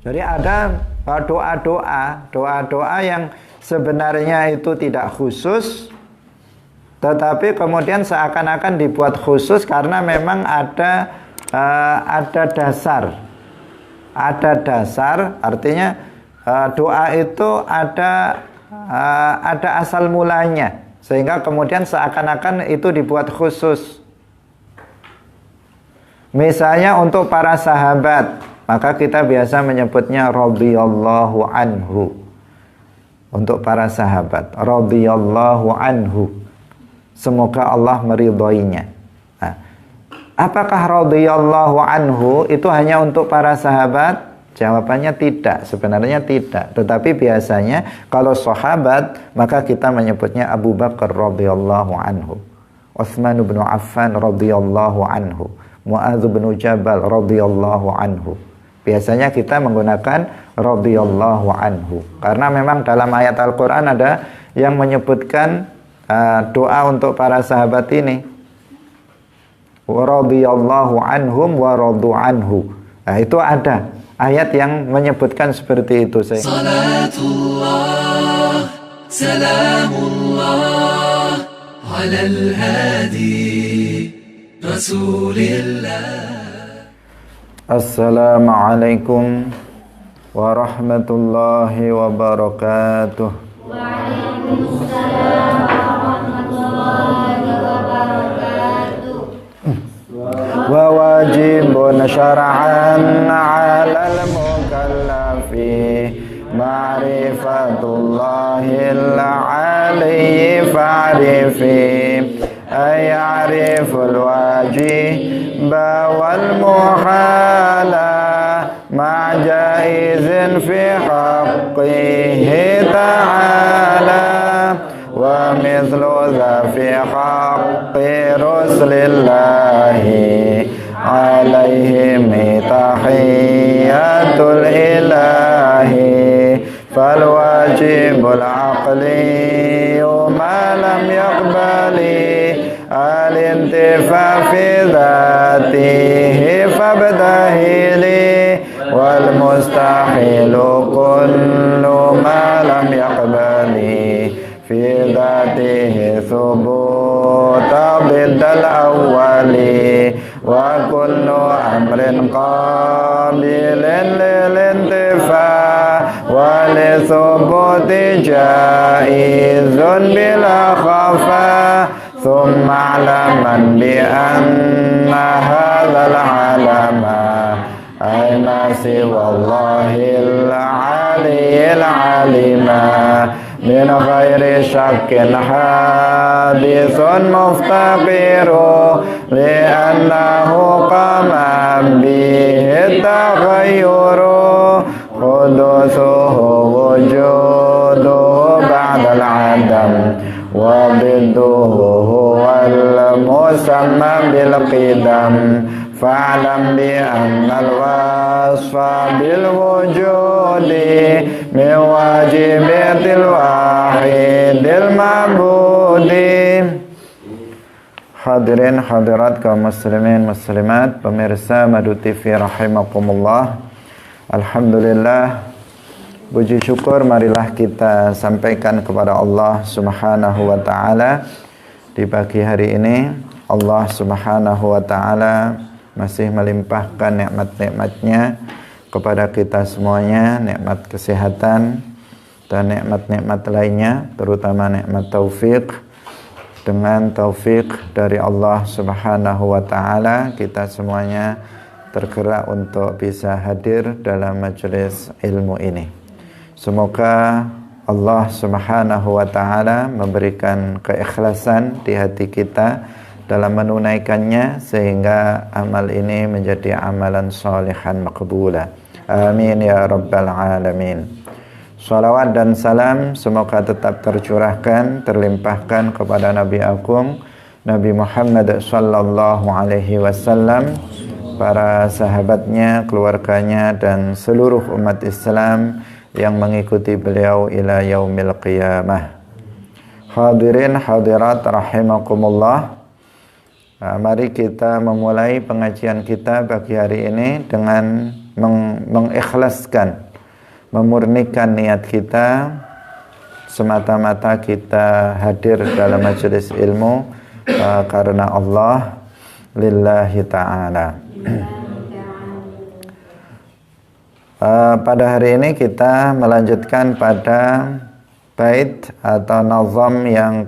Jadi ada doa-doa yang sebenarnya itu tidak khusus, tetapi kemudian seakan-akan dibuat khusus karena memang ada dasar. Ada dasar, artinya doa itu ada asal mulanya, sehingga kemudian seakan-akan itu dibuat khusus. Misalnya untuk para sahabat, maka kita biasa menyebutnya radhiyallahu anhu. Untuk para sahabat, radhiyallahu anhu, semoga Allah meridhoinya. Nah, apakah radhiyallahu anhu itu hanya untuk para sahabat? Jawabannya tidak, sebenarnya tidak. Tetapi biasanya kalau sahabat, maka kita menyebutnya Abu Bakar radhiyallahu anhu, Utsman bin Affan radhiyallahu anhu, Muadz bin Jabal radhiyallahu anhu. Biasanya kita menggunakan radhiyallahu anhu karena memang dalam ayat Al-Qur'an ada yang menyebutkan doa untuk para sahabat ini. Wa radhiyallahu anhum wa radu anhu. Nah, itu ada ayat yang menyebutkan seperti itu. Salatullah salamullah alal hadi Rasulillah. Assalamualaikum warahmatullahi wabarakatuh. Waalaikumsalam warahmatullahi wabarakatuh. Wa wajibun syar'an 'alal mukallafi ma'rifatullahil 'aliyyi fa'rifi ay'ariful wajib wal muhala ma jaizin fi haqqihi ta'ala wa mithlu dha fi haqqi rasulillahi alaihim tahiyyatul ilahi fal wajibul aqli ma lam yaqbali al-intifa fi dhatihi fabdahili wal mustahilu kullu ma lam yaqbali fi dhatihi thubuta biddal awwali wa kullu amrin qabilin lil intifa wa li thubuti jaizun bila khafa ثم اعلم بأن هذا العالم أين سوى الله العلي العليم من غير شك حادث مفتقر لأنه قام به التغير حدوثه وجوده بعد العدم وضده هو المسمى بالقدم فاعلم بأن الوصف بالوجود من واجبات الواحد المعبود. Hadirin hadirat kaum muslimin muslimat, pemirsa Madu TV rahimakumullah. Alhamdulillah, puji syukur marilah kita sampaikan kepada Allah Subhanahu wa taala. Di pagi hari ini Allah Subhanahu wa taala masih melimpahkan nikmat-nikmatnya kepada kita semuanya, nikmat kesehatan dan nikmat-nikmat lainnya, terutama nikmat taufik. Dengan taufik dari Allah Subhanahu wa taala, kita semuanya tergerak untuk bisa hadir dalam majelis ilmu ini. Semoga Allah Subhanahu wa taala memberikan keikhlasan di hati kita dalam menunaikannya sehingga amal ini menjadi amalan salihan maqbula. Amin ya rabbal alamin. Salawat dan salam semoga tetap tercurahkan, terlimpahkan kepada Nabi Agung Nabi Muhammad sallallahu alaihi wasallam, para sahabatnya, keluarganya dan seluruh umat Islam yang mengikuti beliau ila yaumil qiyamah. Hadirin hadirat rahimakumullah. Mari kita memulai pengajian kita pagi hari ini dengan mengikhlaskan, memurnikan niat kita semata-mata kita hadir dalam majelis ilmu karena Allah, lillahi ta'ala. Pada hari ini kita melanjutkan pada bait atau nazam yang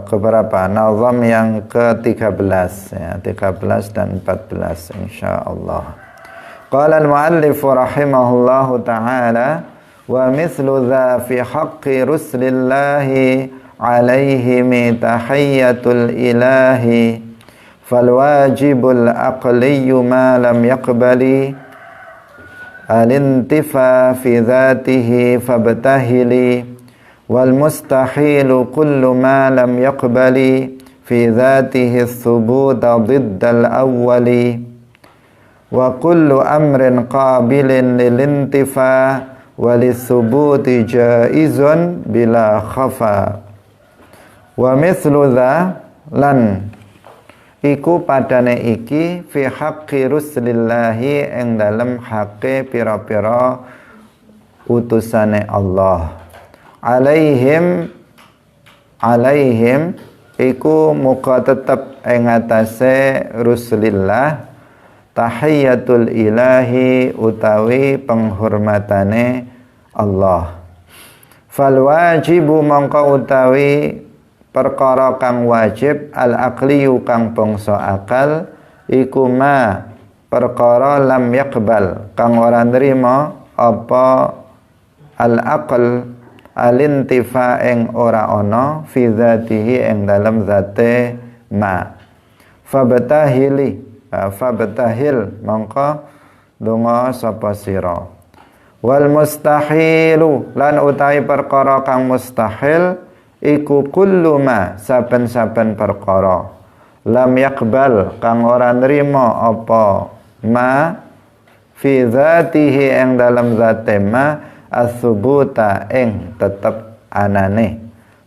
keberapa? Nazam yang ke-13 ya, 13 dan 14 insyaallah. Qala al-muallif rahimahullahu ta'ala wa mithlu dha fi haqqi rusulillahi alaihim tahiyyatul ilahi fal wajibul aqliyyu ma lam yaqbali al-intifa fi dhatihi fabtahili wal mustahilu kullu ma lam yaqbali fi dhatihi thubuta diddal awwali wa kullu amrin qabilin lil intifa walis-thubuti jaizun bila khafa wa mithlu dha lan iku padane iki fi haqqi rusulillahi ing dalem haqqe pira-pira utusane Allah alaihim iku muga tetep ing atase rusulillah tahiyyatul ilahi utawi penghormatane Allah fal wajibu mongko utawi perkara kang wajib al-aqliyu kang bangsa akal iku ma perkara lam yaqbal kang ora nrimo apa al-aql al-intifa ing ora ana fi dzatihi ing dalem zate ma fabtahil mongko donga sapa sira wal mustahilu lan utawi perkara kang mustahil iku kullu ma saben-saben perkara lam yaqbal kang ora nrimo apa ma fi dzatihi ing dalam zate ma as-subuta ing tetep anane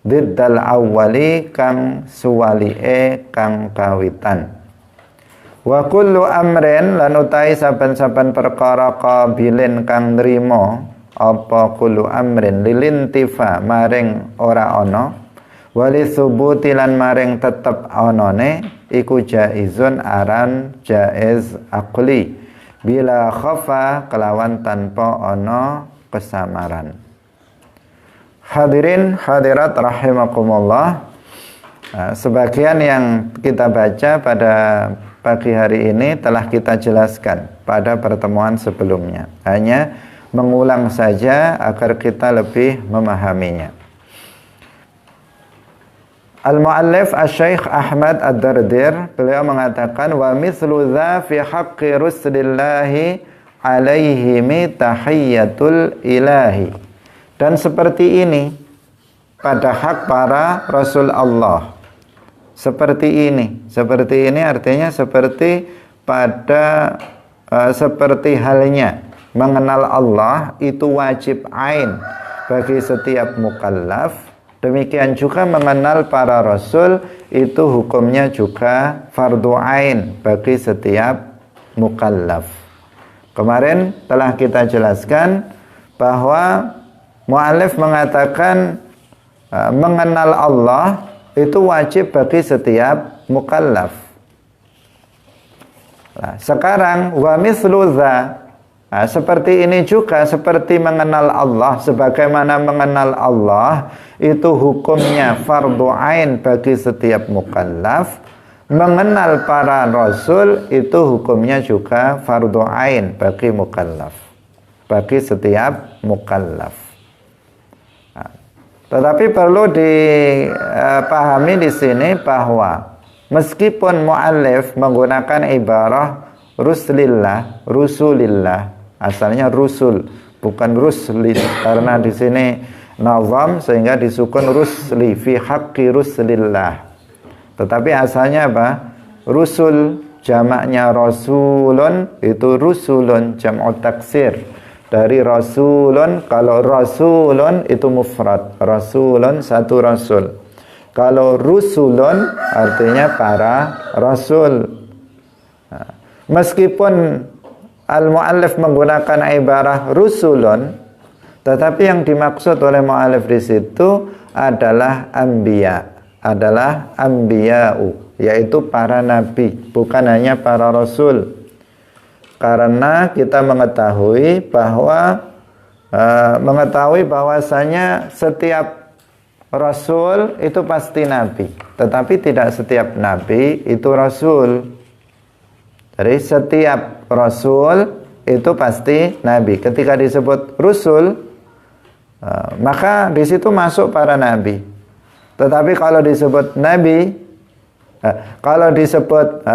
diddal awwali kang suwalie kang kawitan wa kullu amrin lan utahi saben-saben perkara qabilin kang nrimo apa kullu amrin lilintifa maring ora ana wali subuti lan maring tetep anane iku jaizun aran jaiz aqli bila khafa kelawan tanpa ana kesamaran. Hadirin hadirat rahimakumullah, sebagian yang kita baca pada pagi hari ini telah kita jelaskan pada pertemuan sebelumnya, hanya mengulang saja agar kita lebih memahaminya. Al-Muallif Asy-Syaikh Ahmad Ad-Dardir beliau mengatakan wa mithlu dza fi haqqi rusulillahi alaihim tahiyyatul ilahi. Dan seperti ini pada hak para rasul Allah. Seperti ini artinya seperti pada seperti halnya mengenal Allah itu wajib ain bagi setiap mukallaf. Demikian juga mengenal para rasul itu hukumnya juga fardu ain bagi setiap mukallaf. Kemarin telah kita jelaskan bahwa mu'allif mengatakan mengenal Allah itu wajib bagi setiap mukallaf. Nah, sekarang wa mithlu dza, seperti ini juga seperti mengenal Allah, sebagaimana mengenal Allah itu hukumnya fardu ain bagi setiap mukallaf. Mengenal para rasul itu hukumnya juga fardu ain bagi mukallaf, bagi setiap mukallaf. Nah, tetapi perlu dipahami di sini bahwa meskipun muallif menggunakan ibarah rusulillah, asalnya rusul bukan rusli, karena di sini nazam sehingga disukun rusli fi haqqi rusulillah. Tetapi asalnya apa? Rusul, jamaknya rasulun, itu rusulun jam'u taksir dari rasulun. Kalau rasulun itu mufrad, rasulun satu rasul. Kalau rusulun artinya para rasul. Nah, meskipun al-muallif menggunakan ibarah rusulun, tetapi yang dimaksud oleh muallif di situ adalah anbiya, adalah anbiya'u, yaitu para nabi, bukan hanya para rasul. Karena kita mengetahui bahwasanya setiap rasul itu pasti nabi, tetapi tidak setiap nabi itu rasul. Jadi setiap rasul itu pasti nabi. Ketika disebut rusul, maka di situ masuk para nabi. Tetapi kalau disebut nabi, kalau disebut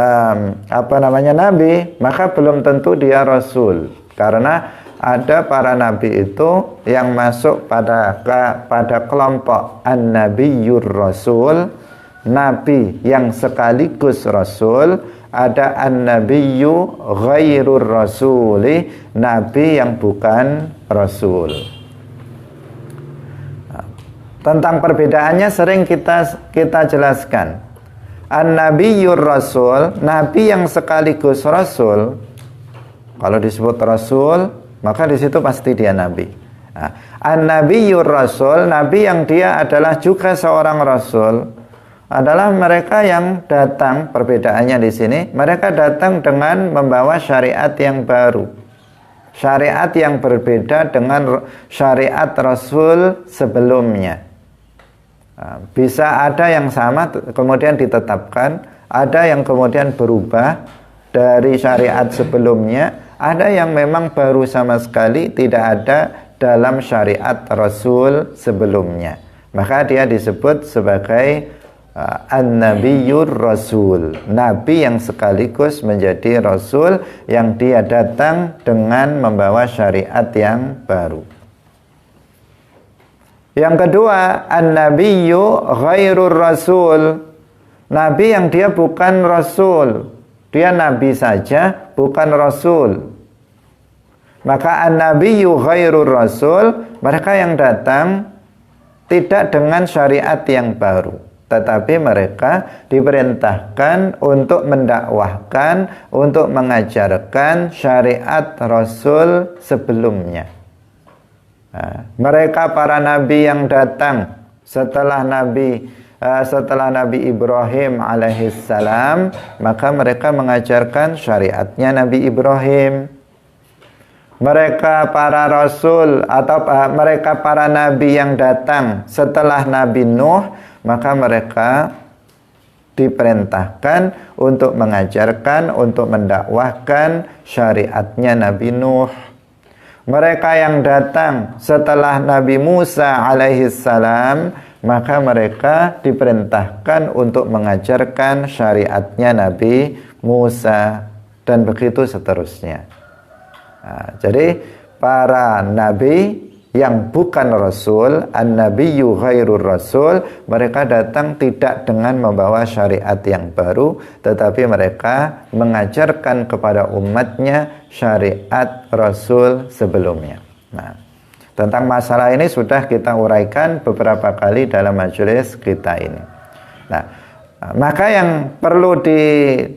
nabi, maka belum tentu dia rasul. Karena ada para nabi itu yang masuk pada kelompok an-nabiyyur rasul, nabi yang sekaligus rasul. Ada an-nabiyyu ghairur rasuli, nabi yang bukan rasul. Tentang perbedaannya sering kita jelaskan. An-nabiyyur rasul, nabi yang sekaligus rasul. Kalau disebut rasul, maka di situ pasti dia nabi. An-nabiyyur rasul, nabi yang dia adalah juga seorang rasul, adalah mereka yang datang, perbedaannya di sini, mereka datang dengan membawa syariat yang baru. Syariat yang berbeda dengan syariat Rasul sebelumnya. Bisa ada yang sama kemudian ditetapkan, ada yang kemudian berubah dari syariat sebelumnya, ada yang memang baru sama sekali tidak ada dalam syariat Rasul sebelumnya. Maka dia disebut sebagai an-nabiyyur rasul, nabi yang sekaligus menjadi rasul, yang dia datang dengan membawa syariat yang baru. Yang kedua, an-nabiyyu ghairur rasul, nabi yang dia bukan rasul, dia nabi saja bukan rasul. Maka an-nabiyyu ghairur rasul, mereka yang datang tidak dengan syariat yang baru, tetapi mereka diperintahkan untuk mendakwahkan, untuk mengajarkan syariat Rasul sebelumnya. Mereka para nabi yang datang setelah Nabi Ibrahim alaihissalam, maka mereka mengajarkan syariatnya Nabi Ibrahim. Mereka para rasul atau mereka para nabi yang datang setelah Nabi Nuh, maka mereka diperintahkan untuk mengajarkan, untuk mendakwahkan syariatnya Nabi Nuh. Mereka yang datang setelah Nabi Musa alaihissalam, maka mereka diperintahkan untuk mengajarkan syariatnya Nabi Musa, dan begitu seterusnya. Jadi para nabi yang bukan rasul, an-nabiyyu ghairur rasul, mereka datang tidak dengan membawa syariat yang baru, tetapi mereka mengajarkan kepada umatnya syariat rasul sebelumnya. Tentang masalah ini sudah kita uraikan beberapa kali dalam majelis kita ini. Maka yang perlu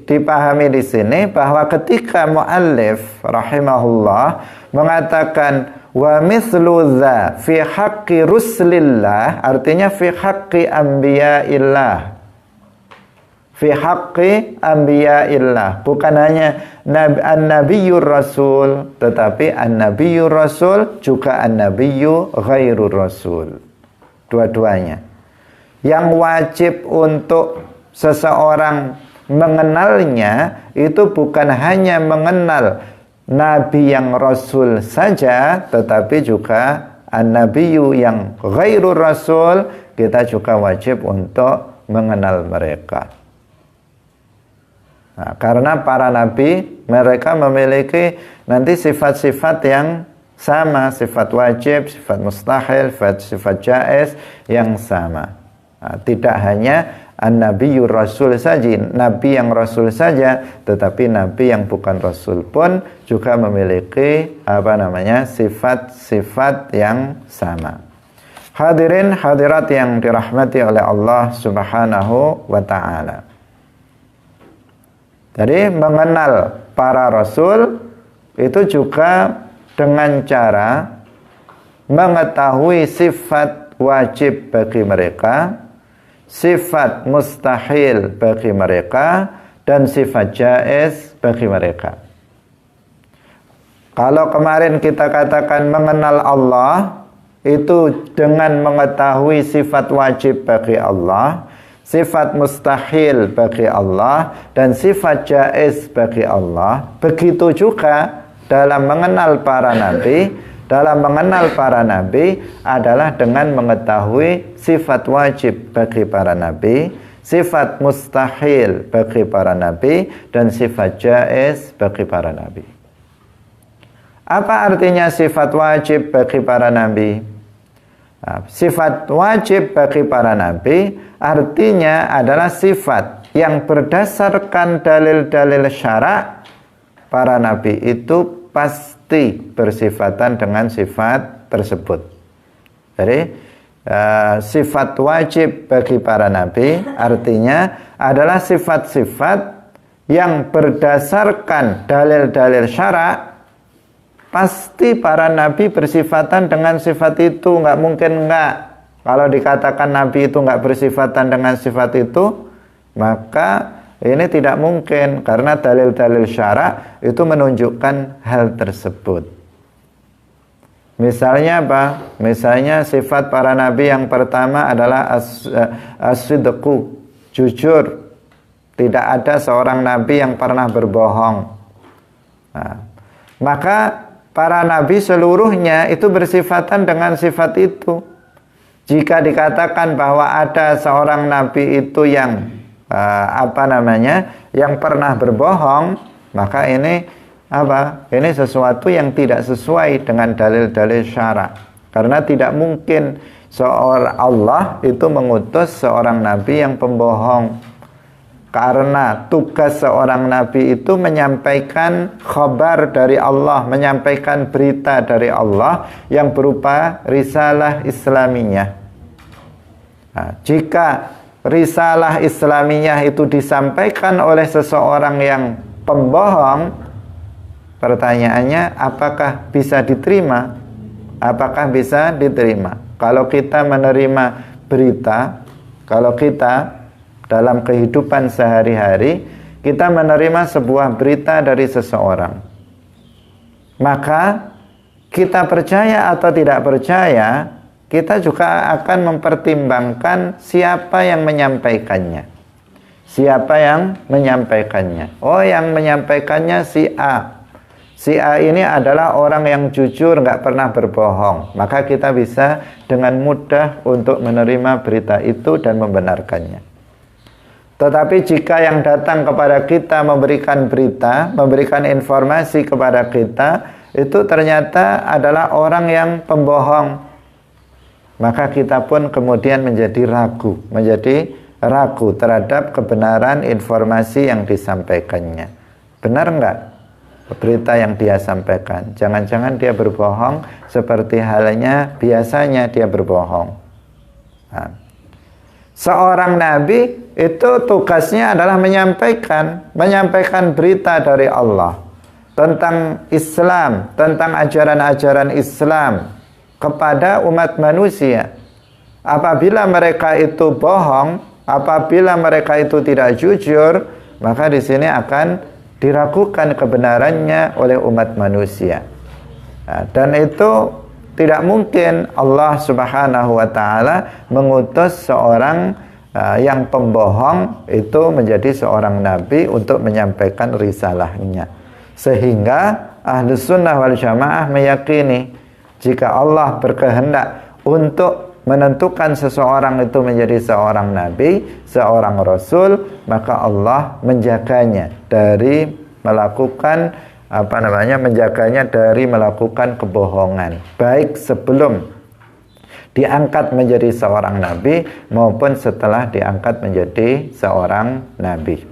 dipahami di sini bahwa ketika muallif rahimahullah mengatakan wa mithlu dza fi haqqi rusulillah, artinya fi haqqi anbiya'illah, fi haqqi anbiya'illah, bukan hanya an-nabiyyur rasul, tetapi an-nabiyyur rasul juga an-nabiyyu ghairur rasul, dua-duanya. Yang wajib untuk seseorang mengenalnya itu bukan hanya mengenal nabi yang rasul saja, tetapi juga an-nabiyyu yang ghairur rasul, kita juga wajib untuk mengenal mereka. Karena para nabi mereka memiliki nanti sifat-sifat yang sama, sifat wajib, sifat mustahil, sifat jaiz yang sama. Tidak hanya an-nabiyyur rasul saja, nabi yang rasul saja, tetapi nabi yang bukan rasul pun juga memiliki sifat-sifat yang sama. Hadirin hadirat yang dirahmati oleh Allah Subhanahu wa taala. Jadi mengenal para rasul itu juga dengan cara mengetahui sifat wajib bagi mereka, sifat mustahil bagi mereka, dan sifat jaiz bagi mereka. Kalau kemarin kita katakan mengenal Allah itu dengan mengetahui sifat wajib bagi Allah, sifat mustahil bagi Allah, dan sifat jaiz bagi Allah. Begitu juga dalam mengenal para nabi. Dalam mengenal para nabi adalah dengan mengetahui sifat wajib bagi para nabi, sifat mustahil bagi para nabi, dan sifat jaiz bagi para nabi. Apa artinya sifat wajib bagi para nabi? Sifat wajib bagi para nabi artinya adalah sifat yang berdasarkan dalil-dalil syarak. Para nabi itu pasti bersifatan dengan sifat tersebut. Jadi sifat wajib bagi para nabi artinya adalah sifat-sifat yang berdasarkan dalil-dalil syarak. Pasti para nabi bersifatan dengan sifat itu, nggak mungkin nggak. Kalau dikatakan nabi itu nggak bersifatan dengan sifat itu, maka ini tidak mungkin, karena dalil-dalil syarak itu menunjukkan hal tersebut. Misalnya apa? Misalnya sifat para nabi yang pertama adalah as-sidqu, jujur. Tidak ada seorang nabi yang pernah berbohong. Nah, maka para nabi seluruhnya itu bersifatan dengan sifat itu. Jika dikatakan bahwa ada seorang nabi itu yang yang pernah berbohong, maka ini apa? Ini sesuatu yang tidak sesuai dengan dalil-dalil syarak. Karena tidak mungkin seorang Allah itu mengutus seorang nabi yang pembohong. Karena tugas seorang nabi itu menyampaikan khabar dari Allah, menyampaikan berita dari Allah yang berupa risalah Islamiyah. Nah, jika risalah Islamiyah itu disampaikan oleh seseorang yang pembohong, pertanyaannya apakah bisa diterima? Apakah bisa diterima? Kalau kita menerima berita, kalau kita dalam kehidupan sehari-hari kita menerima sebuah berita dari seseorang, maka kita percaya atau tidak percaya, kita juga akan mempertimbangkan siapa yang menyampaikannya. Siapa yang menyampaikannya? Oh, yang menyampaikannya si A. Si A ini adalah orang yang jujur, nggak pernah berbohong. Maka kita bisa dengan mudah untuk menerima berita itu dan membenarkannya. Tetapi jika yang datang kepada kita memberikan berita, memberikan informasi kepada kita, itu ternyata adalah orang yang pembohong, maka kita pun kemudian menjadi ragu terhadap kebenaran informasi yang disampaikannya. Benar enggak berita yang dia sampaikan? Jangan-jangan dia berbohong seperti halnya biasanya dia berbohong. Nah, seorang nabi itu tugasnya adalah menyampaikan berita dari Allah tentang Islam, tentang ajaran-ajaran Islam kepada umat manusia. Apabila mereka itu bohong, apabila mereka itu tidak jujur, maka di sini akan diragukan kebenarannya oleh umat manusia. Nah, dan itu tidak mungkin Allah Subhanahu wa taala mengutus seorang yang pembohong itu menjadi seorang nabi untuk menyampaikan risalahnya. Sehingga Ahlus Sunnah wal Jamaah meyakini jika Allah berkehendak untuk menentukan seseorang itu menjadi seorang nabi, seorang rasul, maka Allah menjaganya dari melakukan menjaganya dari melakukan kebohongan, baik sebelum diangkat menjadi seorang nabi maupun setelah diangkat menjadi seorang nabi.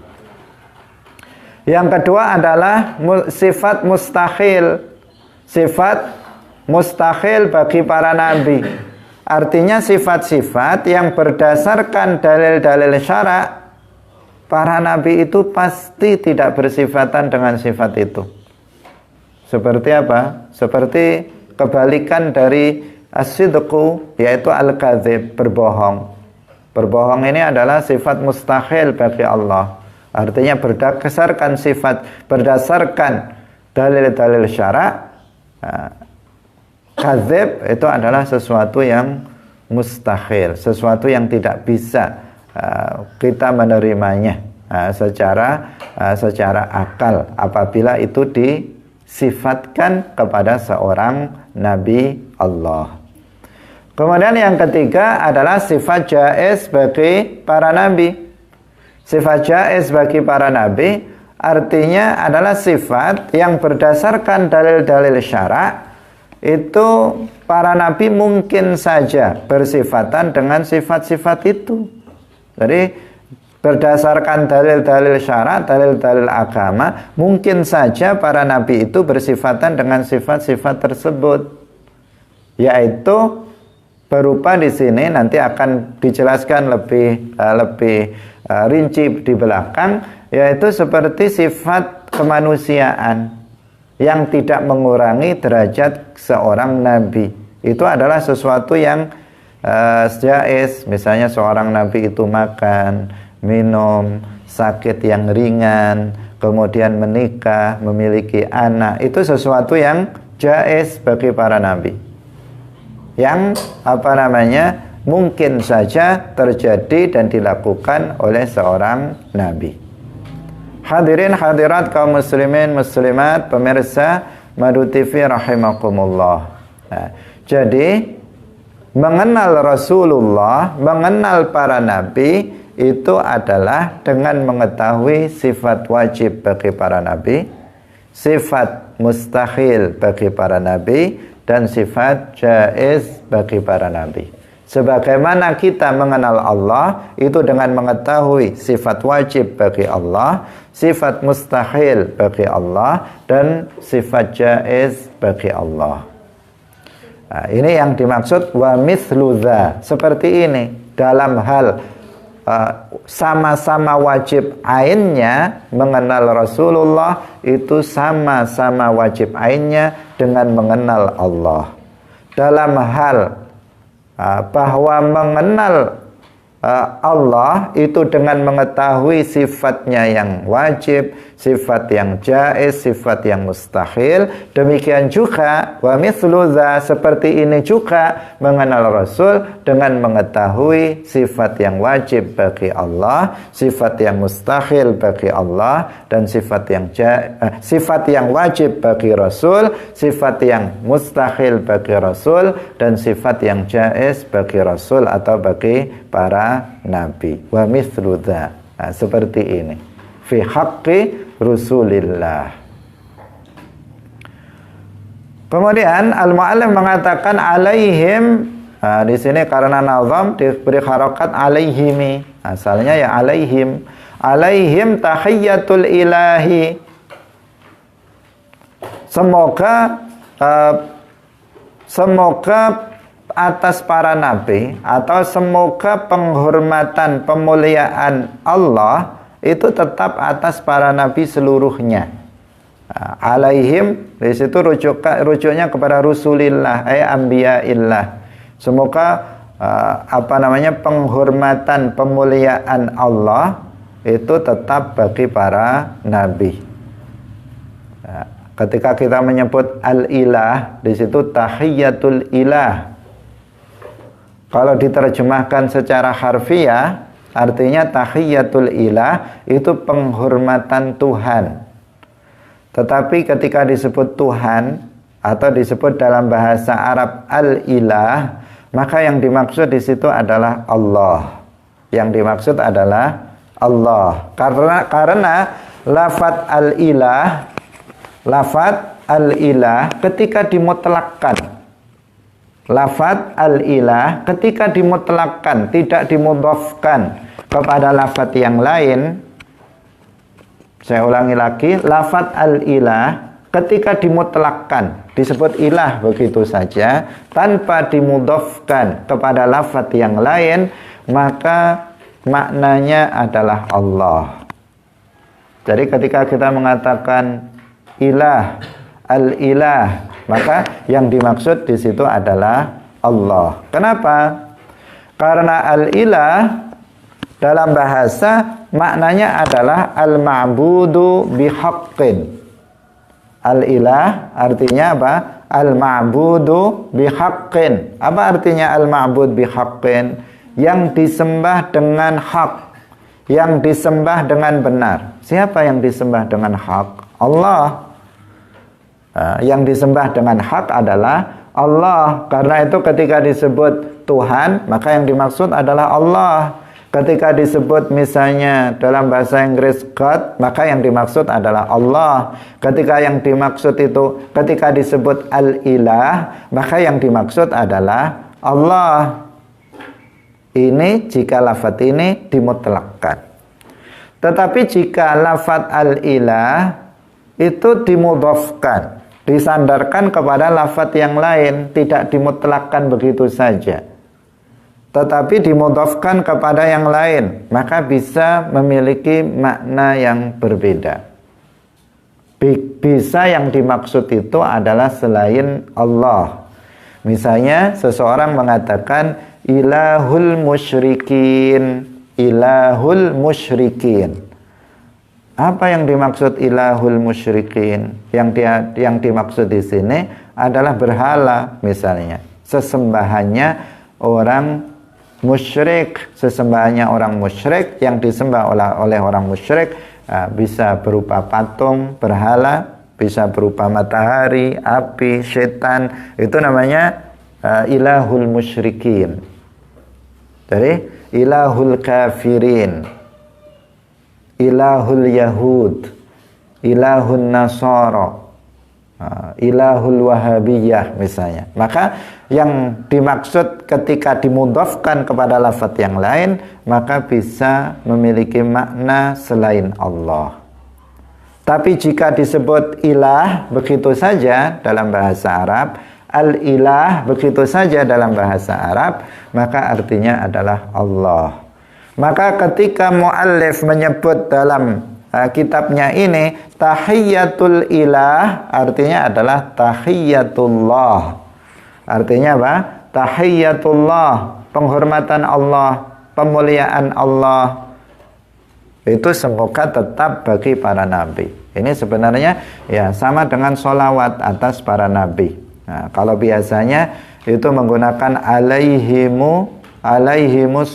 Yang kedua adalah sifat mustahil. Sifat mustahil bagi para nabi. Artinya sifat-sifat yang berdasarkan dalil-dalil syarak, para nabi itu pasti tidak bersifatan dengan sifat itu. Seperti apa? Seperti kebalikan dari as-sidqu, yaitu al-kadzib, berbohong. Berbohong ini adalah sifat mustahil bagi Allah. Artinya berdasarkan dalil-dalil syara, kadzib itu adalah sesuatu yang mustahil, sesuatu yang tidak bisa kita menerimanya secara akal apabila itu disifatkan kepada seorang nabi Allah. Kemudian yang ketiga adalah sifat jaiz bagi para nabi. Sifat jaiz bagi para nabi artinya adalah sifat yang berdasarkan dalil-dalil syara. Itu para nabi mungkin saja bersifatan dengan sifat-sifat itu. Jadi berdasarkan dalil-dalil syara, dalil-dalil agama, mungkin saja para nabi itu bersifatan dengan sifat-sifat tersebut. Yaitu berupa di sini nanti akan dijelaskan lebih rinci di belakang, yaitu seperti sifat kemanusiaan yang tidak mengurangi derajat seorang nabi. Itu adalah sesuatu yang jaiz. Misalnya seorang nabi itu makan, minum, sakit yang ringan, kemudian menikah, memiliki anak. Itu sesuatu yang jaiz bagi para nabi, yang mungkin saja terjadi dan dilakukan oleh seorang nabi. Hadirin hadirat kaum muslimin muslimat pemirsa Madu TV rahimakumullah. Jadi mengenal Rasulullah, mengenal para nabi itu adalah dengan mengetahui sifat wajib bagi para nabi, sifat mustahil bagi para nabi, dan sifat jaiz bagi para nabi. Sebagaimana kita mengenal Allah itu dengan mengetahui sifat wajib bagi Allah, sifat mustahil bagi Allah, dan sifat jaiz bagi Allah. Nah, ini yang dimaksud wa mithlu dza. Seperti ini dalam hal sama-sama wajib ainnya mengenal Rasulullah, itu sama-sama wajib ainnya dengan mengenal Allah. Dalam hal bahwa mengenal Allah itu dengan mengetahui sifatnya yang wajib, sifat yang jaiz, sifat yang mustahil. Demikian juga wa mithlu dza, seperti ini juga mengenal Rasul dengan mengetahui sifat yang wajib bagi Allah, sifat yang mustahil bagi Allah, dan sifat yang wajib bagi Rasul, sifat yang mustahil bagi Rasul, dan sifat yang jaiz bagi Rasul atau bagi para nabi. Wa mithlu dza. Seperti ini fi haqqi Rasulillah. Kemudian al-mu'allim mengatakan alaihim. Di sini karena nazam diberi harokat alaihimi. Asalnya ya alaihim. Alaihim tahiyyatul ilahi. Semoga atas para nabi, atau semoga penghormatan, pemuliaan Allah itu tetap atas para nabi seluruhnya. Alaihim di situ rujuknya kepada Rasulillah, anbiyaillah. Semoga penghormatan, pemuliaan Allah itu tetap bagi para nabi. Ketika kita menyebut al-ilah, di situ tahiyyatul ilah. Kalau diterjemahkan secara harfiah, artinya tahiyyatul ilah itu penghormatan Tuhan. Tetapi ketika disebut Tuhan atau disebut dalam bahasa Arab al-ilah, maka yang dimaksud di situ adalah Allah. Yang dimaksud adalah Allah. Karena lafadz al-ilah ketika dimutlakkan, lafadz al-ilah ketika dimutlakkan, tidak dimudhafkan kepada lafadz yang lain. Saya ulangi lagi, lafadz al-ilah ketika dimutlakkan, disebut ilah begitu saja tanpa dimudhafkan kepada lafadz yang lain, maka maknanya adalah Allah. Jadi ketika kita mengatakan ilah, al-ilah, maka yang dimaksud di situ adalah Allah. Kenapa? Karena al-ilah dalam bahasa maknanya adalah al-ma'budu bihaqqin. Al-ilah artinya apa? Al-ma'budu bihaqqin. Apa artinya al-ma'bud bihaqqin? Yang disembah dengan hak, yang disembah dengan benar. Siapa yang disembah dengan hak? Allah. Yang disembah dengan hak adalah Allah. Karena itu ketika disebut Tuhan, maka yang dimaksud adalah Allah. Ketika disebut misalnya dalam bahasa Inggris God, maka yang dimaksud adalah Allah. Ketika yang dimaksud itu, ketika disebut al-ilah, maka yang dimaksud adalah Allah. Ini jika lafaz ini dimutlakkan. Tetapi jika lafaz al-ilah itu dimudhafkan, disandarkan kepada lafaz yang lain, tidak dimutlakkan begitu saja, tetapi dimudhafkan kepada yang lain, maka bisa memiliki makna yang berbeda. Bisa yang dimaksud itu adalah selain Allah. Misalnya seseorang mengatakan ilahul musyrikin, ilahul musyrikin. Apa yang dimaksud ilahul musyrikin? Yang dimaksud di sini adalah berhala, misalnya sesembahannya orang musyrik, sesembahannya orang musyrik, yang disembah oleh orang musyrik, bisa berupa patung, berhala, bisa berupa matahari, api, setan. Itu namanya ilahul musyrikin. Jadi ilahul kafirin, ilahul yahud, ilahul nasara, ilahul wahabiyah misalnya. Maka yang dimaksud ketika dimudhafkan kepada lafaz yang lain, maka bisa memiliki makna selain Allah. Tapi jika disebut ilah begitu saja dalam bahasa Arab, al-ilah begitu saja dalam bahasa Arab, maka artinya adalah Allah. Maka ketika muallif menyebut dalam kitabnya ini tahiyyatul ilah, artinya adalah tahiyyatullah. Artinya apa? Tahiyyatullah, penghormatan Allah, pemuliaan Allah. Itu semoga tetap bagi para nabi. Ini sebenarnya ya sama dengan sholawat atas para nabi. Nah, kalau biasanya itu menggunakan alaihimus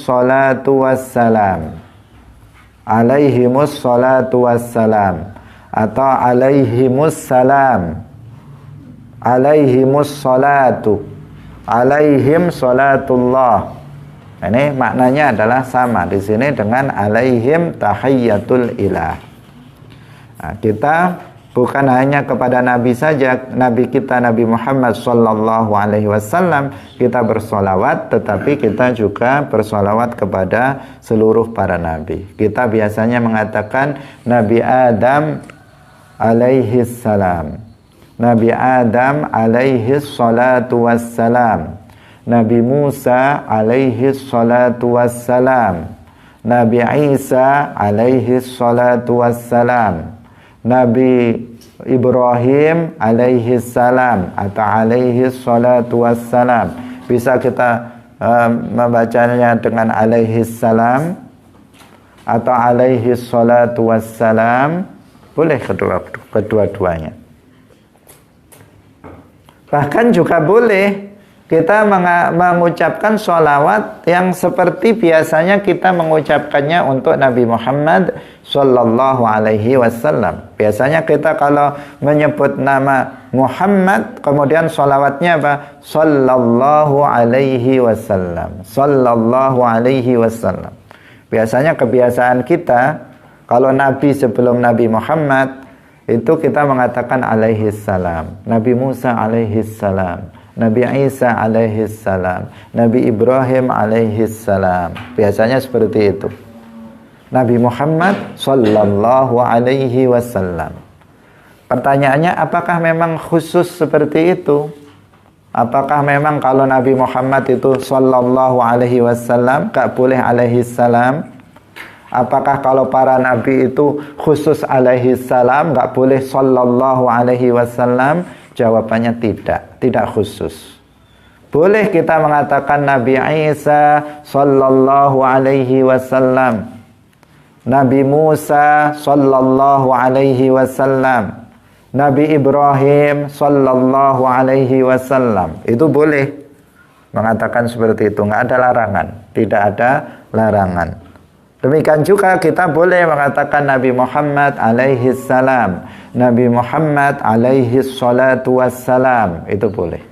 salatu wassalam, alaihimus salatu wassalam, atau alaihimus salam, alaihimus salatu, alaihim salatullah. Ini maknanya adalah sama di sini dengan alaihim tahiyyatul ilah. Nah, kita bukan hanya kepada Nabi saja, Nabi kita Nabi Muhammad sallallahu alaihi wasallam kita bersolawat, tetapi kita juga bersolawat kepada seluruh para nabi. Kita biasanya mengatakan Nabi Adam alaihi salam, Nabi Adam alaihi salatu wassalam, Nabi Musa alaihi salatu wassalam, Nabi Isa alaihi salatu wassalam, Nabi Ibrahim alaihi salam atau alaihi salatu wassalam. Bisa kita membacanya dengan alaihi salam atau alaihi salatu wassalam. Boleh kedua-duanya. Bahkan juga boleh kita mengucapkan sholawat yang seperti biasanya kita mengucapkannya untuk Nabi Muhammad sallallahu alaihi wasallam. Biasanya kita kalau menyebut nama Muhammad, kemudian sholawatnya apa? Sallallahu alaihi wasallam, sallallahu alaihi wasallam. Biasanya kebiasaan kita kalau Nabi sebelum Nabi Muhammad itu kita mengatakan alaihi salam, Nabi Musa alaihi salam, Nabi Isa alaihi salam, Nabi Ibrahim alaihi salam. Biasanya seperti itu. Nabi Muhammad sallallahu alaihi wasallam. Pertanyaannya, apakah memang khusus seperti itu? Apakah memang kalau Nabi Muhammad itu sallallahu alaihi wasallam gak boleh alaihi salam? Apakah kalau para nabi itu khusus alaihi salam, nggak boleh sallallahu alaihi wasallam? Jawabannya tidak khusus. Boleh kita mengatakan Nabi Isa sallallahu alaihi wasallam, Nabi Musa sallallahu alaihi wasallam, Nabi Ibrahim sallallahu alaihi wasallam. Itu boleh mengatakan seperti itu, nggak ada larangan, tidak ada larangan. Demikian juga kita boleh mengatakan Nabi Muhammad alaihi salam, Nabi Muhammad alaihi salatu wassalam, itu boleh.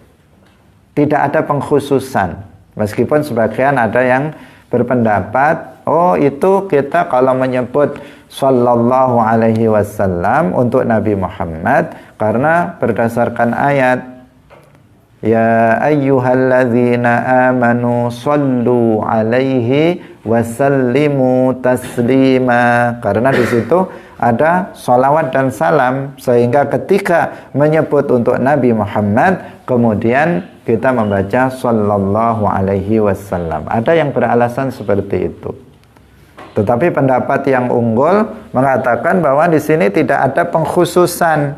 Tidak ada pengkhususan. Meskipun sebagian ada yang berpendapat, oh itu kita kalau menyebut sallallahu alaihi wasallam untuk Nabi Muhammad karena berdasarkan ayat ya ayyuhalladzina amanu sallu alaihi wasallimu taslima, karena di situ ada salawat dan salam, sehingga ketika menyebut untuk Nabi Muhammad kemudian kita membaca sallallahu alaihi wasallam. Ada yang beralasan seperti itu. Tetapi pendapat yang unggul mengatakan bahwa di sini tidak ada pengkhususan.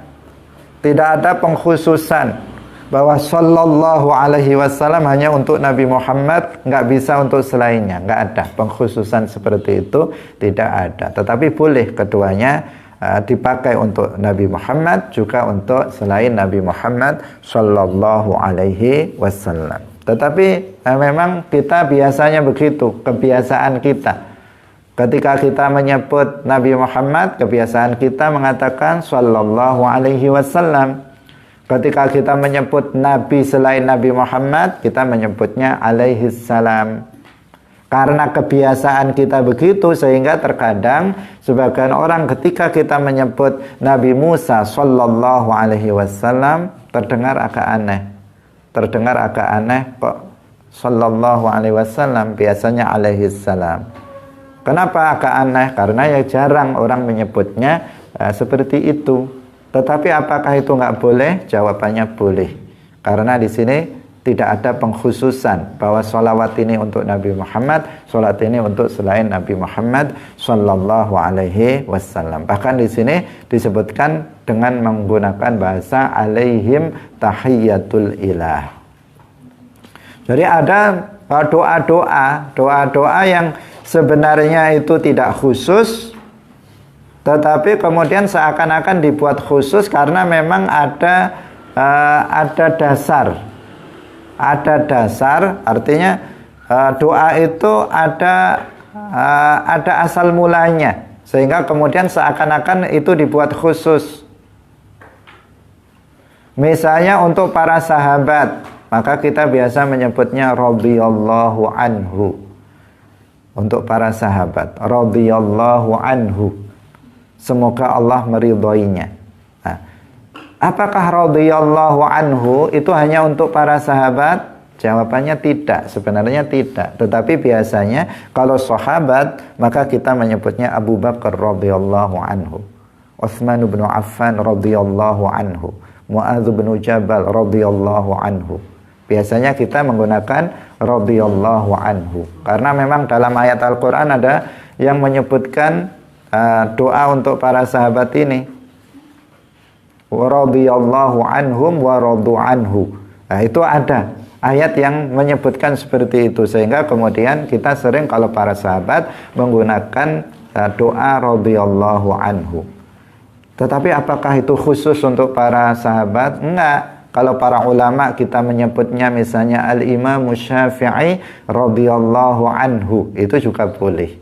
Tidak ada pengkhususan bahwa sallallahu alaihi wasallam hanya untuk Nabi Muhammad, nggak bisa untuk selainnya, nggak ada pengkhususan seperti itu, tidak ada. Tetapi boleh keduanya dipakai untuk Nabi Muhammad juga untuk selain Nabi Muhammad sallallahu alaihi wasallam. Tetapi memang kita biasanya begitu, kebiasaan kita. Ketika kita menyebut Nabi Muhammad, kebiasaan kita mengatakan sallallahu alaihi wasallam. Ketika kita menyebut Nabi selain Nabi Muhammad, kita menyebutnya alaihi salam. Karena kebiasaan kita begitu, sehingga terkadang sebagian orang ketika kita menyebut Nabi Musa sallallahu alaihi wasallam terdengar agak aneh. Terdengar agak aneh, kok sallallahu alaihi wasallam, biasanya alaihi salam. Kenapa agak aneh? Karena ya jarang orang menyebutnya seperti itu. Tetapi apakah itu nggak boleh? Jawabannya boleh. Karena di sini tidak ada pengkhususan bahwa sholawat ini untuk Nabi Muhammad, sholat ini untuk selain Nabi Muhammad sallallahu alaihi wasallam. Bahkan di sini disebutkan dengan menggunakan bahasa alaihim tahiyatul ilah. Jadi ada doa-doa yang sebenarnya itu tidak khusus, tetapi kemudian seakan-akan dibuat khusus karena memang ada dasar. Ada dasar, artinya doa itu ada asal mulanya, sehingga kemudian seakan-akan itu dibuat khusus. Misalnya untuk para sahabat, maka kita biasa menyebutnya radhiyallahu anhu. Untuk para sahabat, radhiyallahu anhu, semoga Allah meridhoinya. Nah, apakah radhiyallahu anhu itu hanya untuk para sahabat? Jawabannya tidak, sebenarnya tidak. Tetapi biasanya kalau sahabat, maka kita menyebutnya Abu Bakar radhiyallahu anhu, Utsman bin Affan radhiyallahu anhu, Muadz bin Jabal radhiyallahu anhu. Biasanya kita menggunakan radhiyallahu anhu karena memang dalam ayat Al-Qur'an ada yang menyebutkan doa untuk para sahabat ini. Wa radhiyallahu anhum wa radu anhu. Nah, itu ada ayat yang menyebutkan seperti itu, sehingga kemudian kita sering kalau para sahabat menggunakan doa radhiyallahu anhu. Tetapi apakah itu khusus untuk para sahabat? Enggak. Kalau para ulama kita menyebutnya misalnya Al-Imam Syafi'i radhiyallahu anhu, itu juga boleh.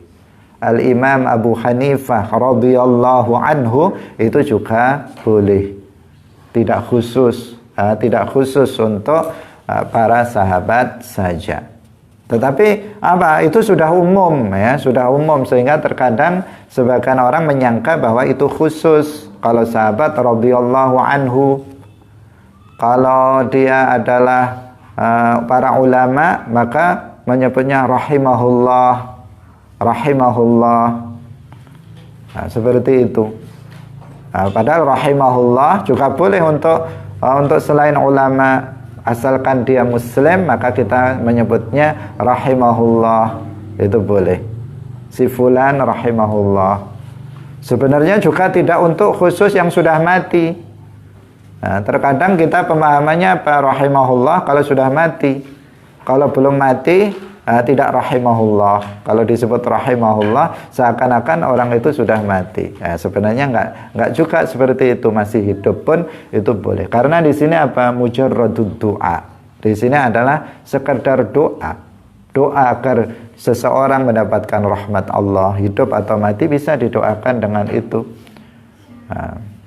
Al-Imam Abu Hanifah radhiyallahu anhu, itu juga boleh. Tidak khusus untuk para sahabat saja. Tetapi itu sudah umum ya, sudah umum, sehingga terkadang sebagian orang menyangka bahwa itu khusus. Kalau sahabat radhiyallahu anhu, kalau dia adalah para ulama, maka menyebutnya rahimahullah, rahimahullah. Nah, seperti itu. Padahal rahimahullah juga boleh untuk selain ulama, asalkan dia muslim, maka kita menyebutnya rahimahullah, itu boleh. si fulan rahimahullah. Sebenarnya juga tidak untuk khusus yang sudah mati. Nah, terkadang kita pemahamannya apa? Rahimahullah kalau sudah mati. Kalau belum mati, tidak rahimahullah. Kalau disebut rahimahullah, seakan-akan orang itu sudah mati. Nah, sebenarnya enggak juga seperti itu. Masih hidup pun itu boleh. Karena di sini apa? Mujarradud du'a. Di sini adalah sekedar doa. Doa agar seseorang mendapatkan rahmat Allah, hidup atau mati bisa didoakan dengan itu. Nah.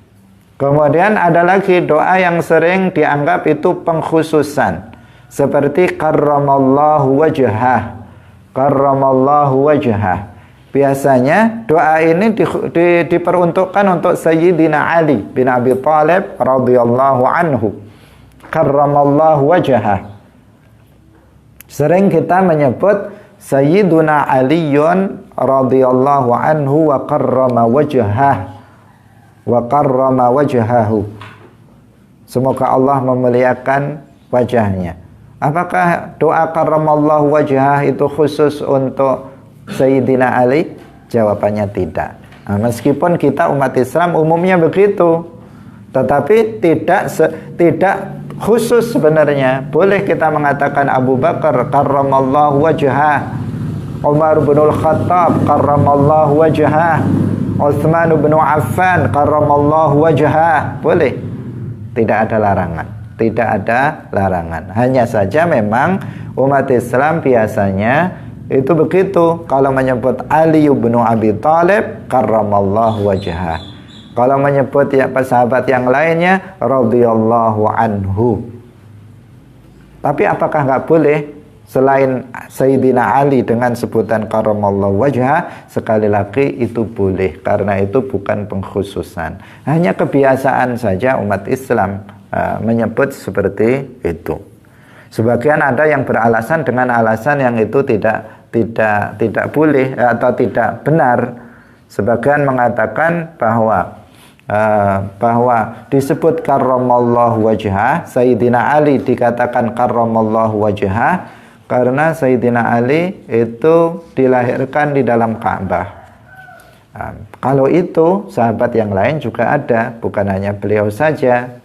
Kemudian ada lagi doa yang sering dianggap itu pengkhususan, seperti karramallahu wajhah. Karramallahu wajhah. Biasanya doa ini diperuntukkan untuk Sayyidina Ali bin Abi Thalib radhiyallahu anhu. Karramallahu wajhah. Sering kita menyebut Sayyiduna Aliyun radhiyallahu anhu wa karrama wajhah wa karrama wajhahu. Semoga Allah memuliakan wajahnya. Apakah doa karramallahu wajhah itu khusus untuk Sayyidina Ali? Jawabannya tidak. Nah, meskipun kita umat Islam umumnya begitu, tetapi tidak khusus sebenarnya. Boleh kita mengatakan Abu Bakar karramallahu wajhah, Umar bin Al-Khattab karramallahu wajhah, Utsman bin Affan karramallahu wajhah. Boleh. Tidak ada larangan. Tidak ada larangan. Hanya saja memang umat Islam biasanya itu begitu. Kalau menyebut Ali bin Abi Thalib karramallahu wajhah. Kalau menyebut ya sahabat yang lainnya radhiyallahu anhu. Tapi apakah enggak boleh selain Sayyidina Ali dengan sebutan karramallahu wajhah? Sekali lagi itu boleh, karena itu bukan pengkhususan. Hanya kebiasaan saja umat Islam menyebut seperti itu. Sebagian ada yang beralasan dengan alasan yang itu tidak boleh atau tidak benar. Sebagian mengatakan bahwa disebut karramallahu wajhah, Sayyidina Ali dikatakan karramallahu wajhah karena Sayyidina Ali itu dilahirkan di dalam Ka'bah. Kalau itu sahabat yang lain juga ada, bukan hanya beliau saja.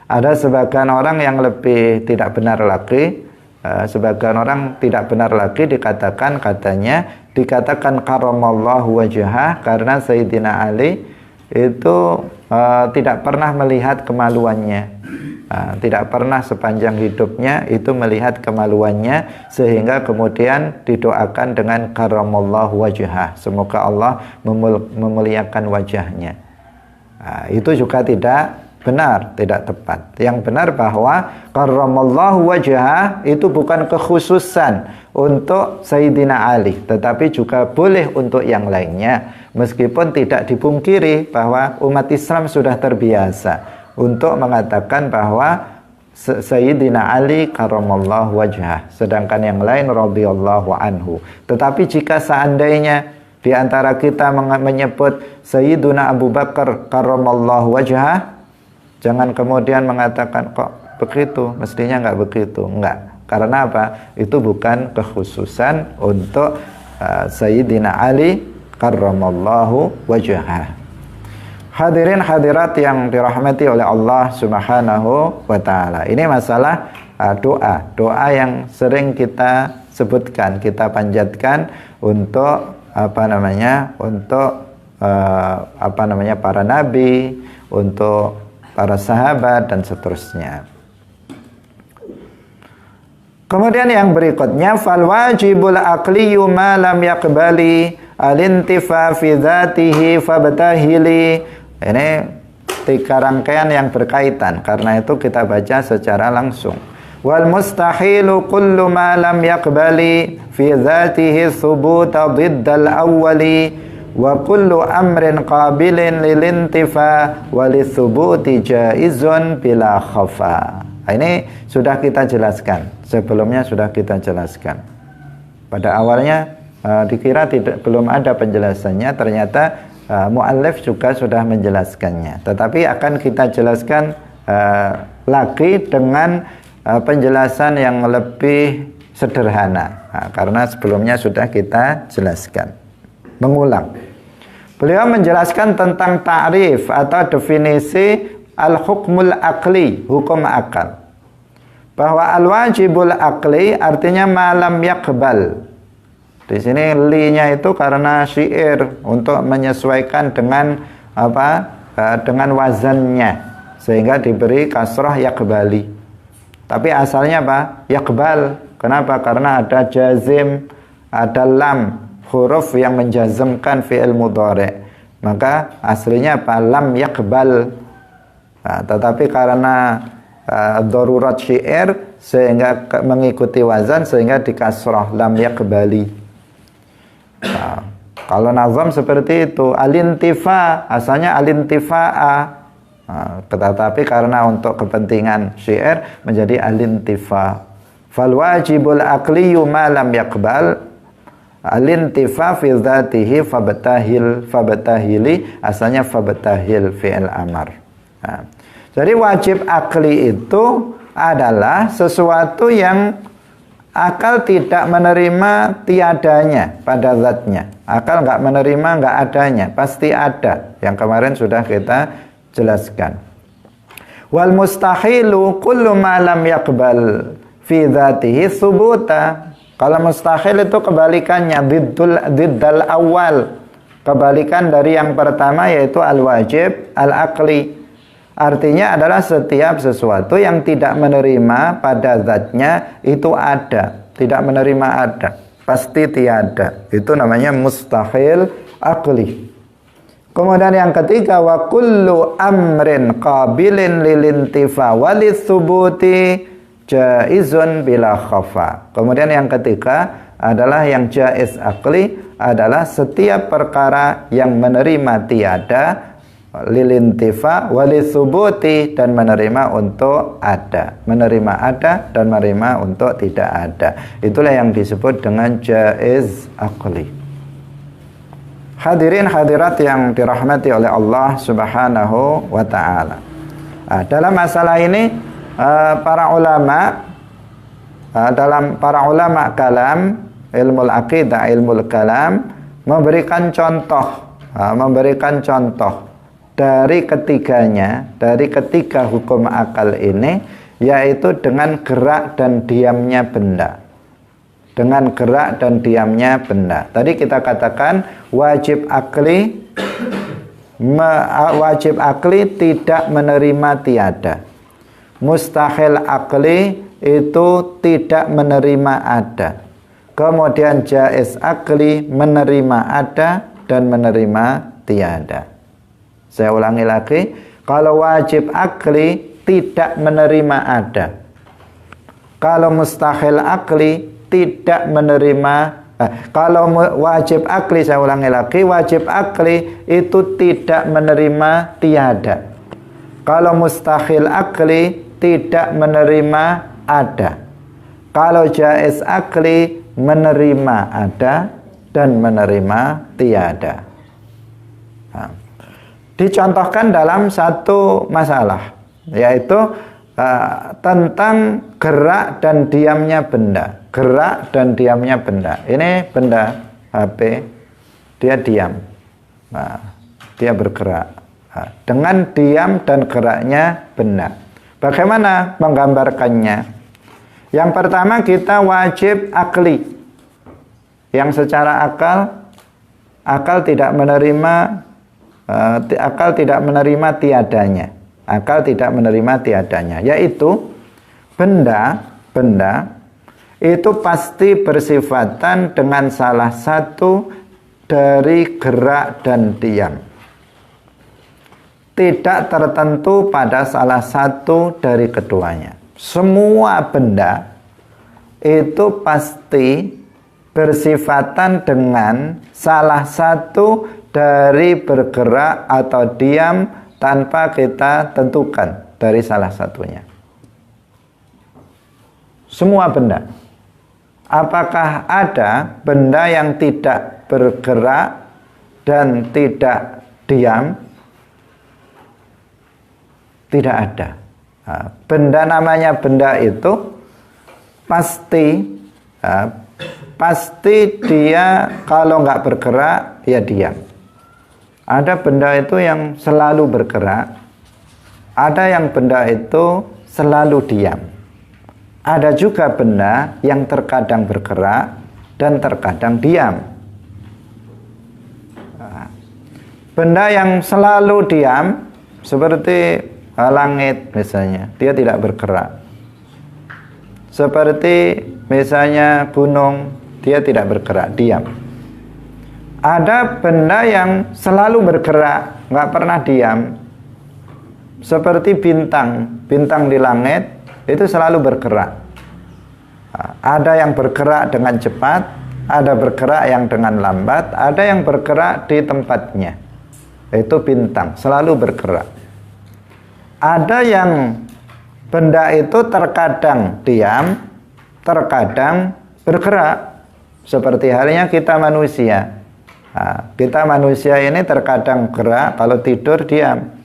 Ada sebagian orang yang lebih tidak benar lagi. Sebagian orang tidak benar lagi dikatakan karramallahu wajhah karena Sayyidina Ali itu tidak pernah melihat kemaluannya, tidak pernah sepanjang hidupnya itu melihat kemaluannya, sehingga kemudian didoakan dengan karramallahu wajhah, semoga Allah memuliakan wajahnya. Itu juga tidak benar, tidak tepat. Yang benar bahwa karramallahu wajhah itu bukan kekhususan untuk Sayyidina Ali, tetapi juga boleh untuk yang lainnya. Meskipun tidak dipungkiri bahwa umat Islam sudah terbiasa untuk mengatakan bahwa Sayyidina Ali karramallahu wajhah, sedangkan yang lain radhiyallahu anhu. Tetapi jika seandainya di antara kita menyebut Sayyiduna Abu Bakar karramallahu wajhah, jangan kemudian mengatakan kok begitu, mestinya enggak begitu. Enggak. Karena apa? Itu bukan kekhususan untuk Sayyidina Ali karramallahu wajhah. Hadirin hadirat yang dirahmati oleh Allah Subhanahu wa taala. Ini masalah doa yang sering kita sebutkan, kita panjatkan untuk para nabi, untuk para sahabat dan seterusnya. Kemudian yang berikutnya, fal wajibul aqliyu ma lam yaqbali al-intifa fi dzatihi fabtahili. Ini 3 rangkaian yang berkaitan, karena itu kita baca secara langsung. Wal mustahilu kullu ma lam yaqbali fi dzatihi thubuta diddal awwali. Wa kullu amrin qabilin lilintifa walithubuti jaizun bila khafa. Ini sudah kita jelaskan. Sebelumnya sudah kita jelaskan. Pada awalnya dikira belum ada penjelasannya, ternyata muallif juga sudah menjelaskannya. Tetapi akan kita jelaskan lagi dengan penjelasan yang lebih sederhana, karena sebelumnya sudah kita jelaskan. mengulang. Beliau menjelaskan tentang ta'rif atau definisi al-hukmul aqli, hukum akal. Bahwa al-wajibul aqli artinya malam yaqbal. Di sini li-nya itu karena syair untuk menyesuaikan dengan apa? Dengan wazannya, sehingga diberi kasrah yaqbali. Tapi asalnya apa? Yaqbal. Kenapa? Karena ada jazim, ada lam, huruf yang menjazmkan fi'il mudhari'. Maka aslinya apa? Lam yaqbal. Nah, tetapi karena darurat syair sehingga mengikuti wazan sehingga dikasrah lam yaqbali. Nah, kalau nazam seperti itu, alintifa asalnya alintifa'a. Nah, tetapi karena untuk kepentingan syair menjadi alintifa. Fal wajibul aqliyu ma lam yaqbal alintifa fi dzatihi fabatahili asalnya fabatahil fi'il amar. Nah, jadi wajib akli itu adalah sesuatu yang akal tidak menerima tiadanya pada zatnya. Akal nggak menerima nggak adanya, pasti ada. Yang kemarin sudah kita jelaskan. Wal mustahilu kullu ma lam yaqbal fi dzatihi thubuta. Kalau mustahil itu kebalikannya, diddal awal. Kebalikan dari yang pertama yaitu al-wajib al-aqli. Artinya adalah setiap sesuatu yang tidak menerima pada zatnya itu ada. Tidak menerima ada, pasti tiada. Itu namanya mustahil aqli. Kemudian yang ketiga, wa kullu amrin qabilin lilintifa walithubuti jaizun bila khafa. Kemudian yang ketiga adalah yang jaiz akli adalah setiap perkara yang menerima tiada lilintifa walithubuti dan menerima untuk ada, menerima ada dan menerima untuk tidak ada. Itulah yang disebut dengan jaiz akli. Hadirin hadirat yang dirahmati oleh Allah Subhanahu wa taala. Dalam masalah ini para ulama kalam, ilmu aqidah, ilmu kalam memberikan contoh dari ketiganya, dari ketiga hukum akal ini, yaitu dengan gerak dan diamnya benda. Dengan gerak dan diamnya benda. Tadi kita katakan wajib akli tidak menerima tiada. Mustahil akli itu tidak menerima ada. Kemudian jaiz akli menerima ada dan menerima tiada. Saya ulangi lagi, kalau wajib akli tidak menerima ada. Kalau mustahil akli tidak menerima, kalau wajib akli, saya ulangi lagi, wajib akli itu tidak menerima tiada. Kalau mustahil akli tidak menerima ada. Kalau jaiz akli menerima ada dan menerima tiada. Nah, dicontohkan dalam satu masalah, yaitu tentang gerak dan diamnya benda. Gerak dan diamnya benda. Ini benda HP, dia diam, dia bergerak. Dengan diam dan geraknya benda. Bagaimana menggambarkannya? Yang pertama kita wajib akli, yang secara akal tidak menerima. Akal tidak menerima tiadanya. Akal tidak menerima tiadanya, yaitu benda itu pasti bersifatan dengan salah satu dari gerak dan diam. Tidak tertentu pada salah satu dari keduanya. Semua benda itu pasti bersifatan dengan salah satu dari bergerak atau diam tanpa kita tentukan dari salah satunya. Semua benda. Apakah ada benda yang tidak bergerak dan tidak diam? Tidak ada. Benda namanya benda itu pasti pasti dia kalau nggak bergerak, ya diam. Ada benda itu yang selalu bergerak, ada yang benda itu selalu diam. Ada juga benda yang terkadang bergerak dan terkadang diam. Benda yang selalu diam seperti langit misalnya, dia tidak bergerak. Seperti misalnya gunung, dia tidak bergerak, diam. Ada benda yang selalu bergerak, nggak pernah diam. Seperti bintang, bintang di langit itu selalu bergerak. Ada yang bergerak dengan cepat, ada bergerak yang dengan lambat, ada yang bergerak di tempatnya. Itu bintang, selalu bergerak. Ada yang benda itu terkadang diam, terkadang bergerak. Seperti halnya kita manusia. Kita manusia ini terkadang gerak, kalau tidur diam.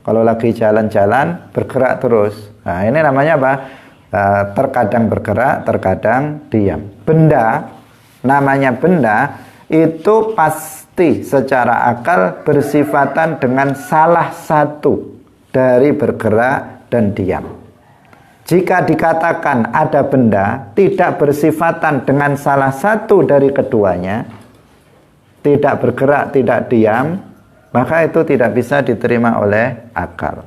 Kalau lagi jalan-jalan bergerak terus. Nah, ini namanya apa? Terkadang bergerak, terkadang diam. Benda, namanya benda, itu pasti secara akal bersifatan dengan salah satu dari bergerak dan diam. Jika dikatakan ada benda tidak bersifatan dengan salah satu dari keduanya, tidak bergerak, tidak diam, maka itu tidak bisa diterima oleh akal.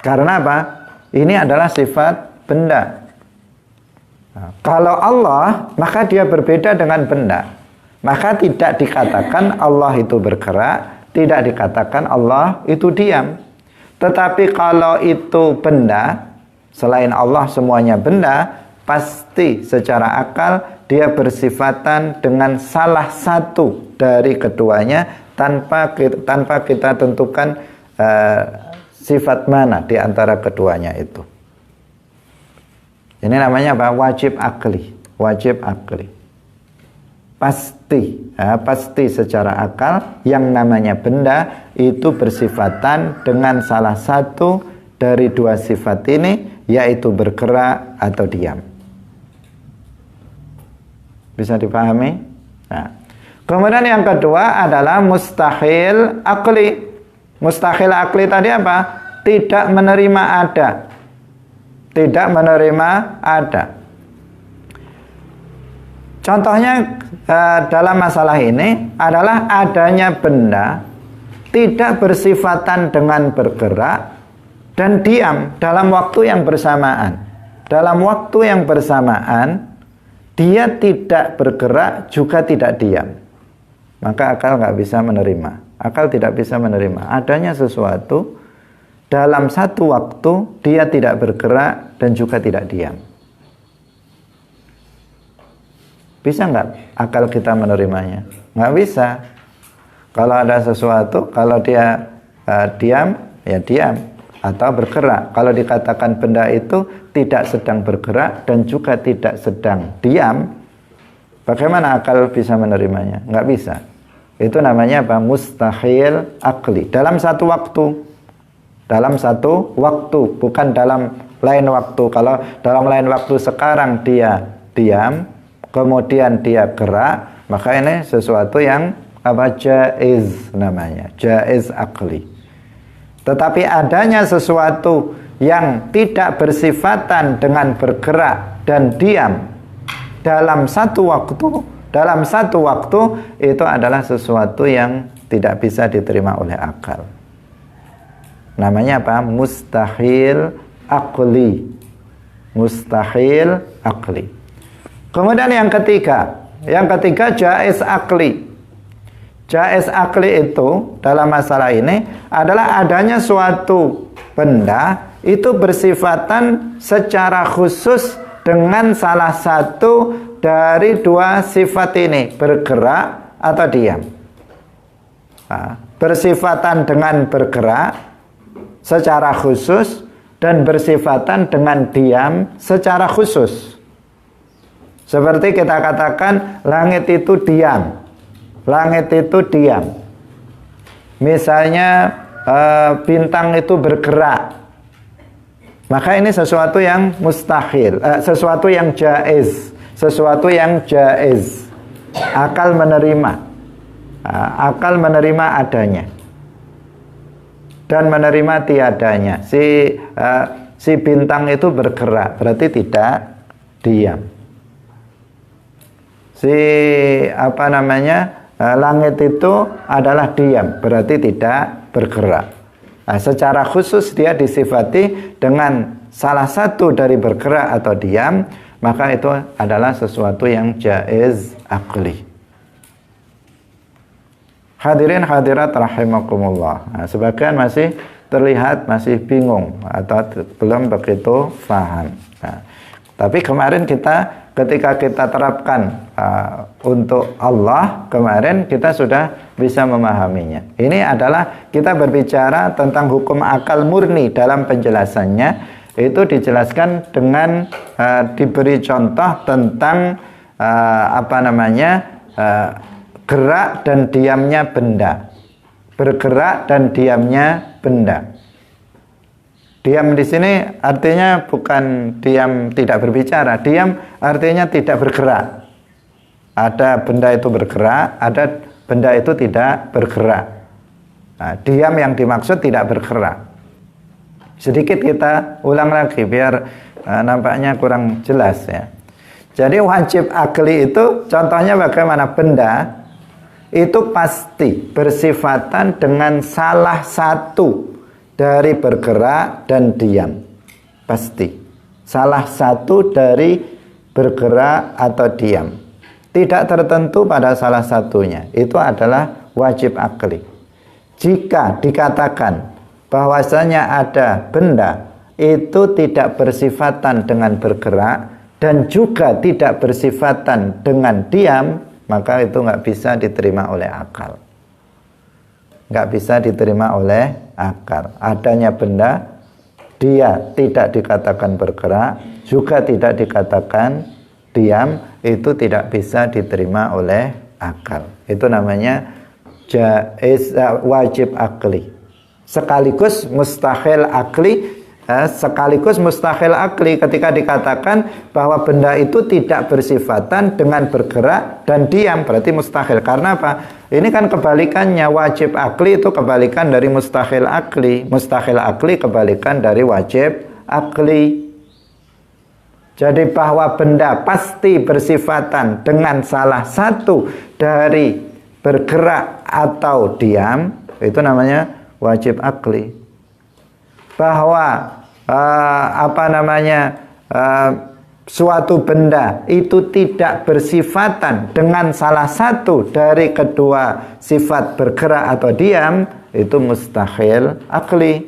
Karena apa? Ini adalah sifat benda. Kalau Allah, maka dia berbeda dengan benda. Maka tidak dikatakan Allah itu bergerak, tidak dikatakan Allah itu diam. Tetapi kalau itu benda, selain Allah semuanya benda, pasti secara akal dia bersifatan dengan salah satu dari keduanya tanpa kita tentukan sifat mana di antara keduanya itu. Ini namanya apa? Wajib akli. Wajib akli. Pasti secara akal yang namanya benda itu bersifatan dengan salah satu dari dua sifat ini, yaitu bergerak atau diam. Bisa dipahami? Nah, kemudian yang kedua adalah mustahil akli. Mustahil akli tadi apa? Tidak menerima ada. Tidak menerima ada. Contohnya dalam masalah ini adalah adanya benda tidak bersifatan dengan bergerak dan diam dalam waktu yang bersamaan. Dalam waktu yang bersamaan dia tidak bergerak juga tidak diam. Maka akal nggak bisa menerima. Akal tidak bisa menerima adanya sesuatu dalam satu waktu dia tidak bergerak dan juga tidak diam. Bisa nggak akal kita menerimanya? Nggak bisa. Kalau ada sesuatu, kalau dia diam, ya diam. Atau bergerak. Kalau dikatakan benda itu tidak sedang bergerak dan juga tidak sedang diam, bagaimana akal bisa menerimanya? Nggak bisa. Itu namanya apa? Mustahil akli. Dalam satu waktu. Dalam satu waktu, bukan dalam lain waktu. Kalau dalam lain waktu sekarang dia diam, kemudian dia gerak, maka ini sesuatu yang apa? Jaiz namanya, jaiz akli. Tetapi adanya sesuatu yang tidak bersifatan dengan bergerak dan diam dalam satu waktu itu adalah sesuatu yang tidak bisa diterima oleh akal. Namanya apa? Mustahil akli. Mustahil akli. Kemudian yang ketiga jaiz akli. Jaiz akli itu dalam masalah ini adalah adanya suatu benda itu bersifatan secara khusus dengan salah satu dari dua sifat ini, bergerak atau diam. Bersifatan dengan bergerak secara khusus dan bersifatan dengan diam secara khusus. Seperti kita katakan langit itu diam. Langit itu diam. Misalnya bintang itu bergerak. Maka ini sesuatu yang mustahil, sesuatu yang jaiz, sesuatu yang jaiz. Akal menerima, akal menerima adanya dan menerima tiadanya. Si bintang itu bergerak, berarti tidak diam. Langit itu adalah diam, berarti tidak bergerak. Nah, secara khusus dia disifati dengan salah satu dari bergerak atau diam, maka itu adalah sesuatu yang jaiz akli. Hadirin hadirat rahimakumullah. Nah, sebagian masih terlihat masih bingung atau belum begitu paham. Nah, tapi kemarin ketika kita terapkan untuk Allah, kemarin kita sudah bisa memahaminya. Ini adalah kita berbicara tentang hukum akal murni. Dalam penjelasannya itu dijelaskan dengan diberi contoh tentang gerak dan diamnya benda. Bergerak dan diamnya benda. Diam di sini artinya bukan diam tidak berbicara. Diam artinya tidak bergerak. Ada benda itu bergerak, ada benda itu tidak bergerak. Nah, diam yang dimaksud tidak bergerak. Sedikit kita ulang lagi biar nampaknya kurang jelas ya. Jadi wajib akli itu contohnya bagaimana benda itu pasti bersifatan dengan salah satu dari bergerak dan diam. Pasti salah satu dari bergerak atau diam. Tidak tertentu pada salah satunya. Itu adalah wajib akli. Jika dikatakan bahwasanya ada benda itu tidak bersifatan dengan bergerak dan juga tidak bersifatan dengan diam, maka itu nggak bisa diterima oleh akal. Nggak bisa diterima oleh akal. Adanya benda, dia tidak dikatakan bergerak, juga tidak dikatakan diam, itu tidak bisa diterima oleh akal. Itu namanya wajib akli. Sekaligus mustahil akli, sekaligus mustahil akli ketika dikatakan bahwa benda itu tidak bersifatan dengan bergerak dan diam, berarti mustahil. Karena apa? Ini kan kebalikannya. Wajib akli itu kebalikan dari mustahil akli. Mustahil akli kebalikan dari wajib akli. Jadi bahwa benda pasti bersifatan dengan salah satu dari bergerak atau diam, itu namanya wajib akli. Bahwa suatu benda itu tidak bersifatan dengan salah satu dari kedua sifat bergerak atau diam, itu mustahil akli.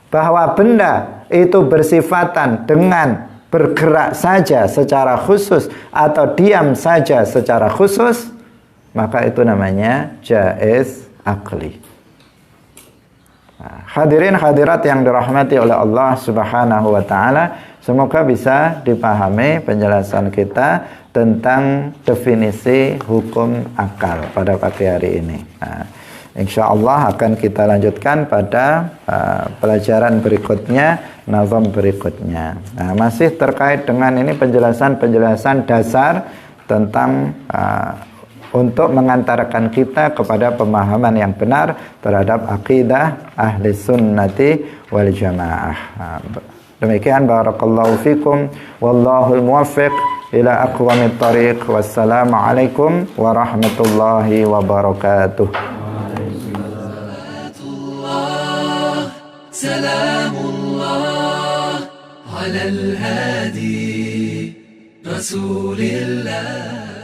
Bahwa benda itu bersifatan dengan bergerak saja secara khusus atau diam saja secara khusus, maka itu namanya jaiz akli. Hadirin hadirat yang dirahmati oleh Allah Subhanahu wa taala, semoga bisa dipahami penjelasan kita tentang definisi hukum akal pada pagi hari ini. Insyaallah akan kita lanjutkan pada pelajaran berikutnya, nazam berikutnya. Masih terkait dengan ini penjelasan-penjelasan dasar tentang untuk mengantarkan kita kepada pemahaman yang benar terhadap akidah ahli sunnati wal jamaah. Demikian, barakallahu fikum, wallahul muwaffiq ila aqwamit thariq. Wassalamualaikum warahmatullahi wabarakatuh. Salamullah ala al-hadi Rasulillah.